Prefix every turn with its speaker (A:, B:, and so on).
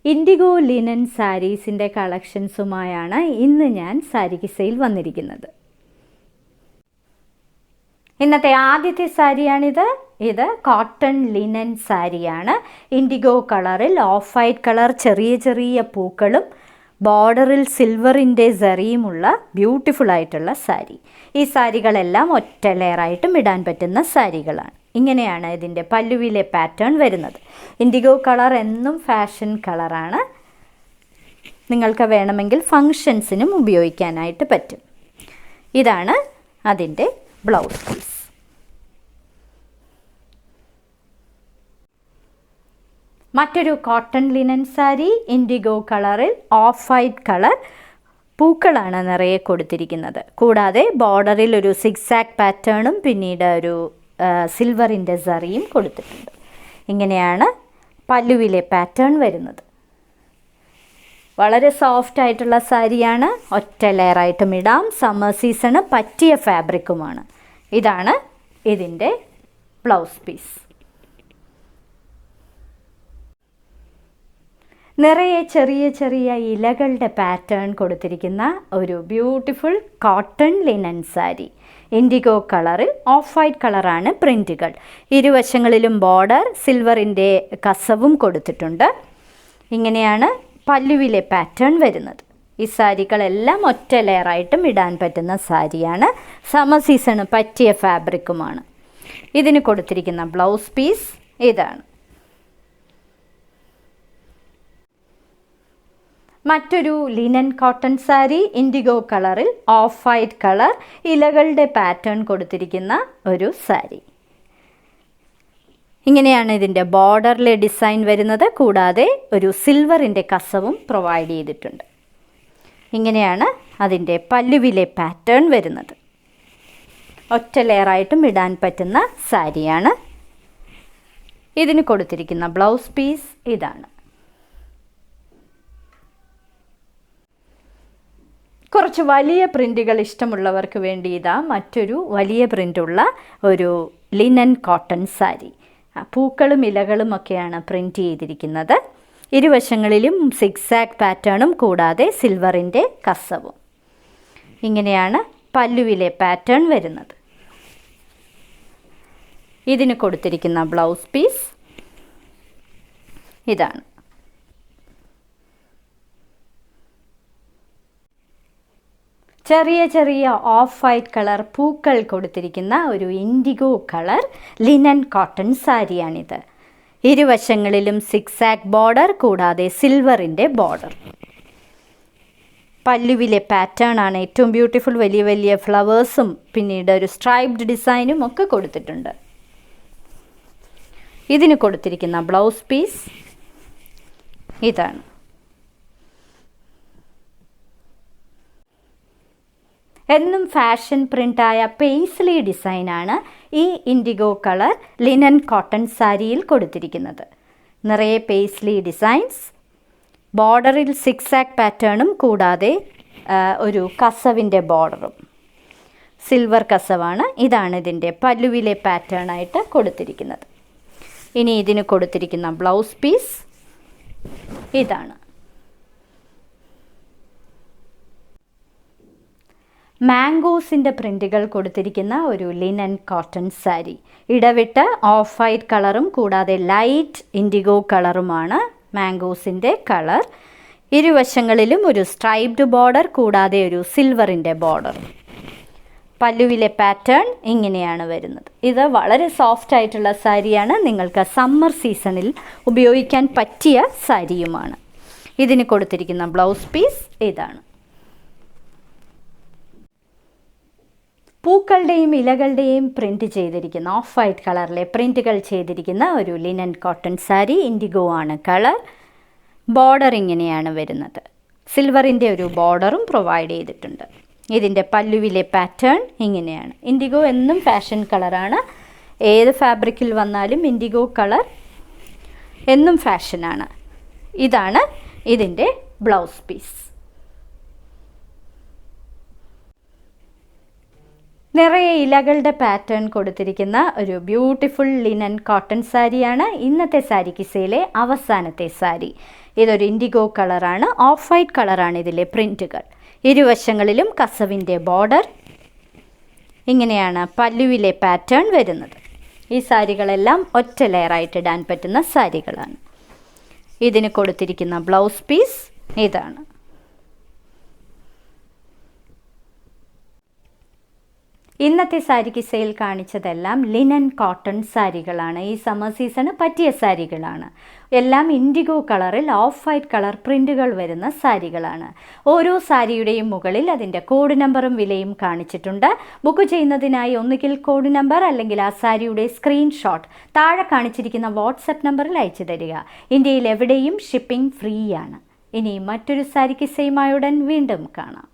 A: IndiGo linen സാരീസിൻ്റെ കളക്ഷൻസുമായാണ് ഇന്ന് ഞാൻ സാരി കിസയിൽ വന്നിരിക്കുന്നത്. ഇന്നത്തെ ആദ്യത്തെ സാരിയാണിത്. ഇത് കോട്ടൺ ലിനൻ സാരിയാണ്. ഇൻഡിഗോ കളറിൽ ഓഫ് വൈറ്റ് കളർ ചെറിയ ചെറിയ പൂക്കളും ബോർഡറിൽ സിൽവറിൻ്റെ സെറിയുമുള്ള ബ്യൂട്ടിഫുൾ ആയിട്ടുള്ള സാരി. ഈ സാരികളെല്ലാം ഒറ്റ ലെയറായിട്ടും ഇടാൻ പറ്റുന്ന സാരികളാണ്. ഇങ്ങനെയാണ് ഇതിൻ്റെ പല്ലുവിലെ പാറ്റേൺ വരുന്നത്. ഇൻഡിഗോ കളർ എന്നും ഫാഷൻ കളറാണ്. നിങ്ങൾക്ക് വേണമെങ്കിൽ ഫങ്ഷൻസിനും ഉപയോഗിക്കാനായിട്ട് പറ്റും. ഇതാണ് അതിൻ്റെ ബ്ലൗസ് പീസ്. മറ്റൊരു കോട്ടൺ ലിനൻ സാരി ഇൻഡിഗോ കളറിൽ ഓഫ് വൈറ്റ് കളർ പൂക്കളാണ് നിറയെ കൊടുത്തിരിക്കുന്നത്. കൂടാതെ ബോർഡറിൽ ഒരു സിക്സാക് പാറ്റേണും പിന്നീട് ഒരു സിൽവറിൻ്റെ സറിയും കൊടുത്തിട്ടുണ്ട്. ഇങ്ങനെയാണ് പല്ലുവിലെ പാറ്റേൺ വരുന്നത്. വളരെ സോഫ്റ്റ് ആയിട്ടുള്ള സാരിയാണ്. ഒറ്റ ലെയറായിട്ടും ഇടാം. സമ്മർ സീസണ് പറ്റിയ ഫാബ്രിക്കുമാണ്. ഇതാണ് ഇതിൻ്റെ ബ്ലൗസ് പീസ്. നിറയെ ചെറിയ ചെറിയ ഇലകളുടെ പാറ്റേൺ കൊടുത്തിരിക്കുന്ന ഒരു beautiful cotton linen sari. IndiGo കളറിൽ ഓഫ് വൈറ്റ് കളറാണ് പ്രിൻറ്റുകൾ. ഇരുവശങ്ങളിലും ബോർഡർ സിൽവറിൻ്റെ കസവും കൊടുത്തിട്ടുണ്ട്. ഇങ്ങനെയാണ് പല്ലുവിലെ പാറ്റേൺ വരുന്നത്. ഈ സാരികളെല്ലാം ഒറ്റ ലെയറായിട്ടും ഇടാൻ പറ്റുന്ന സാരിയാണ്. സമ്മർ സീസണ് പറ്റിയ ഫാബ്രിക്കുമാണ്. ഇതിന് കൊടുത്തിരിക്കുന്ന ബ്ലൗസ് പീസ് ഇതാണ്. മറ്റൊരു ലിനൻ കോട്ടൺ സാരി ഇൻഡിഗോ കളറിൽ ഓഫ് വൈറ്റ് കളർ ഇലകളുടെ പാറ്റേൺ കൊടുത്തിരിക്കുന്ന ഒരു സാരി. ഇങ്ങനെയാണ് ഇതിൻ്റെ ബോർഡറിലെ ഡിസൈൻ വരുന്നത്. കൂടാതെ ഒരു സിൽവറിൻ്റെ കസവും പ്രൊവൈഡ് ചെയ്തിട്ടുണ്ട്. ഇങ്ങനെയാണ് അതിൻ്റെ പല്ലുവിലെ പാറ്റേൺ വരുന്നത്. ഒറ്റ ലെയറായിട്ടും ഇടാൻ പറ്റുന്ന സാരിയാണ്. ഇതിന് കൊടുത്തിരിക്കുന്ന ബ്ലൗസ് പീസ് ഇതാണ്. കുറച്ച് വലിയ പ്രിൻറ്റുകൾ ഇഷ്ടമുള്ളവർക്ക് വേണ്ടി ഇതാ മറ്റൊരു വലിയ പ്രിൻ്റുള്ള ഒരു ലിനൻ കോട്ടൺ സാരി. പൂക്കളും ഇലകളും ഒക്കെയാണ് പ്രിൻറ്റ് ചെയ്തിരിക്കുന്നത്. ഇരുവശങ്ങളിലും സിക്സാക് പാറ്റേണും കൂടാതെ സിൽവറിൻ്റെ കസവും. ഇങ്ങനെയാണ് പല്ലുവിലെ പാറ്റേൺ വരുന്നത്. ഇതിന് കൊടുത്തിരിക്കുന്ന ബ്ലൗസ് പീസ് ഇതാണ്. ചെറിയ ചെറിയ ഓഫ് വൈറ്റ് കളർ പൂക്കൾ കൊടുത്തിരിക്കുന്ന ഒരു ഇൻഡിഗോ കളർ ലിനൻ കോട്ടൺ സാരിയാണിത്. ഇരുവശങ്ങളിലും സിക്സാക് ബോർഡർ കൂടാതെ സിൽവറിൻ്റെ ബോർഡർ. പല്ലുവിലെ പാറ്റേൺ ആണ് ഏറ്റവും ബ്യൂട്ടിഫുൾ. വലിയ വലിയ ഫ്ലവേഴ്സും പിന്നീട് ഒരു സ്ട്രൈപ്ഡ് ഡിസൈനും ഒക്കെ കൊടുത്തിട്ടുണ്ട്. ഇതിന് കൊടുത്തിരിക്കുന്ന ബ്ലൗസ് പീസ് ഇതാണ്. എന്നും ഫാഷൻ പ്രിൻ്റായ പേസ്ലി ഡിസൈനാണ് ഈ ഇൻഡിഗോ കളർ ലിനൻ കോട്ടൺ സാരിയിൽ കൊടുത്തിരിക്കുന്നത്. നിറയെ പേസ്ലി ഡിസൈൻസ്, ബോർഡറിൽ സിക്സാക് പാറ്റേണും കൂടാതെ ഒരു കസവിൻ്റെ ബോർഡറും. സിൽവർ കസവാണ്. ഇതാണ് ഇതിൻ്റെ പല്ലുവിലെ പാറ്റേൺ ആയിട്ട് കൊടുത്തിരിക്കുന്നത്. ഇനി ഇതിന് കൊടുത്തിരിക്കുന്ന ബ്ലൗസ് പീസ് ഇതാണ്. മാംഗോസിൻ്റെ പ്രിൻറ്റുകൾ കൊടുത്തിരിക്കുന്ന ഒരു ലിനൻ കോട്ടൺ സാരി. ഇടവിട്ട് ഓഫ് വൈറ്റ് കളറും കൂടാതെ ലൈറ്റ് ഇൻഡിഗോ കളറുമാണ് മാംഗോസിൻ്റെ കളർ. ഇരുവശങ്ങളിലും ഒരു സ്ട്രൈപ്ഡ് ബോർഡർ കൂടാതെ ഒരു സിൽവറിൻ്റെ ബോർഡർ. പല്ലുവിലെ പാറ്റേൺ ഇങ്ങനെയാണ് വരുന്നത്. ഇത് വളരെ സോഫ്റ്റ് ആയിട്ടുള്ള സാരിയാണ്. നിങ്ങൾക്ക് സമ്മർ സീസണിൽ ഉപയോഗിക്കാൻ പറ്റിയ സാരിയുമാണ്. ഇതിന് കൊടുത്തിരിക്കുന്ന ബ്ലൗസ് പീസ് ഇതാണ്. പൂക്കളുടെയും ഇലകളുടെയും പ്രിൻറ്റ് ചെയ്തിരിക്കുന്ന ഓഫ് വൈറ്റ് കളറിലെ പ്രിൻറ്റുകൾ ചെയ്തിരിക്കുന്ന ഒരു ലിനൻ കോട്ടൺ സാരി. ഇൻഡിഗോ ആണ് കളർ. ബോർഡർ ഇങ്ങനെയാണ് വരുന്നത്. സിൽവറിൻ്റെ ഒരു ബോർഡറും പ്രൊവൈഡ് ചെയ്തിട്ടുണ്ട്. ഇതിൻ്റെ പല്ലുവിലെ പാറ്റേൺ ഇങ്ങനെയാണ്. ഇൻഡിഗോ എന്നും ഫാഷൻ കളറാണ്. ഏത് ഫാബ്രിക്കിൽ വന്നാലും ഇൻഡിഗോ കളർ എന്നും ഫാഷനാണ്. ഇതാണ് ഇതിൻ്റെ ബ്ലൗസ് പീസ്. നിറയെ ഇലകളുടെ പാറ്റേൺ കൊടുത്തിരിക്കുന്ന ഒരു ബ്യൂട്ടിഫുൾ ലിനൻ കോട്ടൺ സാരിയാണ് ഇന്നത്തെ സാരി കിസയിലെ അവസാനത്തെ സാരി. ഇതൊരു ഇൻഡിഗോ കളറാണ്, ഓഫ് വൈറ്റ് കളറാണ് ഇതിലെ പ്രിൻറ്റുകൾ. ഇരുവശങ്ങളിലും കസവിൻ്റെ ബോർഡർ. ഇങ്ങനെയാണ് പല്ലുവിലെ പാറ്റേൺ വരുന്നത്. ഈ സാരികളെല്ലാം ഒറ്റ ലെയറായിട്ട് ഇടാൻ പറ്റുന്ന സാരികളാണ്. ഇതിന് കൊടുത്തിരിക്കുന്ന ബ്ലൗസ് പീസ് ഇതാണ്. ഇന്നത്തെ സാരി കിസയിൽ കാണിച്ചതെല്ലാം ലിനൻ കോട്ടൺ സാരികളാണ്. ഈ സമ്മർ സീസണ് പറ്റിയ സാരികളാണ്. എല്ലാം ഇൻഡിഗോ കളറിൽ ഓഫ് വൈറ്റ് കളർ പ്രിൻറ്റുകൾ വരുന്ന സാരികളാണ്. ഓരോ സാരിയുടെയും മുകളിൽ അതിൻ്റെ കോഡ് നമ്പറും വിലയും കാണിച്ചിട്ടുണ്ട്. ബുക്ക് ചെയ്യുന്നതിനായി ഒന്നുകിൽ കോഡ് നമ്പർ അല്ലെങ്കിൽ ആ സാരിയുടെ സ്ക്രീൻഷോട്ട് താഴെ കാണിച്ചിരിക്കുന്ന വാട്സപ്പ് നമ്പറിൽ അയച്ചു തരിക. ഇന്ത്യയിൽ എവിടെയും ഷിപ്പിംഗ് ഫ്രീ ആണ്. ഇനി മറ്റൊരു സാരി കിസയുമായി ഉടൻ വീണ്ടും കാണാം.